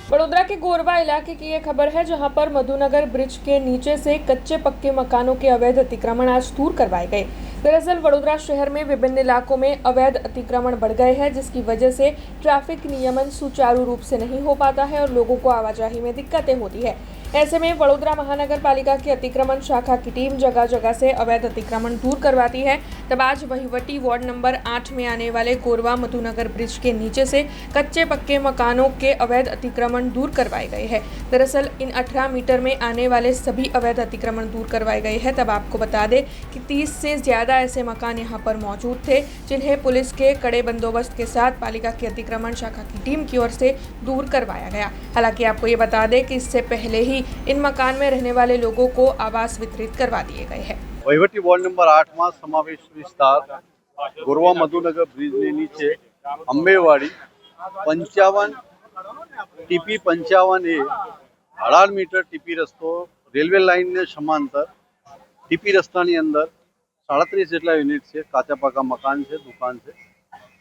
वडोदरा के गोरवा इलाके की ये खबर है, जहां पर मधुनगर ब्रिज के नीचे से कच्चे पक्के मकानों के अवैध अतिक्रमण आज दूर करवाए गए। दरअसल वडोदरा शहर में विभिन्न इलाकों में अवैध अतिक्रमण बढ़ गए हैं, जिसकी वजह से ट्रैफिक नियमन सुचारू रूप से नहीं हो पाता है और लोगों को आवाजाही में दिक्कतें होती है। ऐसे में वडोदरा महानगर पालिका की अतिक्रमण शाखा की टीम जगह जगह से अवैध अतिक्रमण दूर करवाती है। तब आज वहीवटी वार्ड नंबर 8 में आने वाले गोरवा मधुनगर ब्रिज के नीचे से कच्चे पक्के मकानों के अवैध अतिक्रमण दूर करवाए गए हैं। दरअसल इन 18 मीटर में आने वाले सभी अवैध अतिक्रमण दूर करवाए गए हैं। तब आपको बता दें कि 30 से ज़्यादा ऐसे मकान यहां पर मौजूद थे, जिन्हें पुलिस के कड़े बंदोबस्त के साथ पालिका की अतिक्रमण शाखा की टीम की ओर से दूर करवाया गया। हालांकि आपको ये बता दें कि इससे पहले ही इन मकान में रहने वाले लोगों को आवास वितरित करवा दिए गए हैं। वहीवटी वोर्ड नंबर 8 में समावेश विस्तार गोरवा मधुनगर ब्रिज ने नीचे अंबेवाड़ी 55 टीपी 55 ए 18 मीटर टीपी रस्तो रेलवे लाइन ने समांतर टीपी रस्तानी अंदर 37 જેટલા યુનિટ છે, કાચા પાકા મકાન છે, દુકાન છે,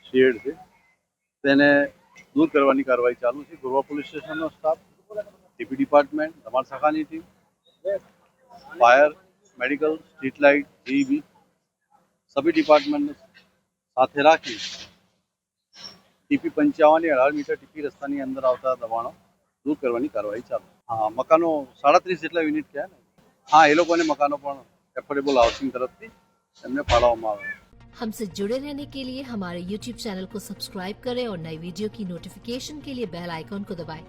શેડ છે, તેને દૂર કરવાની કાર્યવાહી ચાલુ છે। ગોરવા પોલીસ સ્ટેશનનો સ્ટાફ, ટીપી ડિપાર્ટમેન્ટ, ધમાલ શાખાની ટીમ, fire, medical, street light, GB सभी डिपार्टमेंट ने साथे राखी टीपी 55 18 मीटर टीपी रस्तानी अंदर आवता दबाणो दूर करवानी कार्यवाही चालू। हाँ, मकानों 37 જેટલા यूनिट क्या है। हाँ, ये लोगों ने मकानों पर एफोर्डेबल हाउसिंग तरफ थी एमने फाड़वामां आवे। हमसे जुड़े रहने के लिए हमारे YouTube चैनल को सब्सक्राइब करें और नई वीडियो की नोटिफिकेशन के लिए बेल आइकॉन को दबाएं।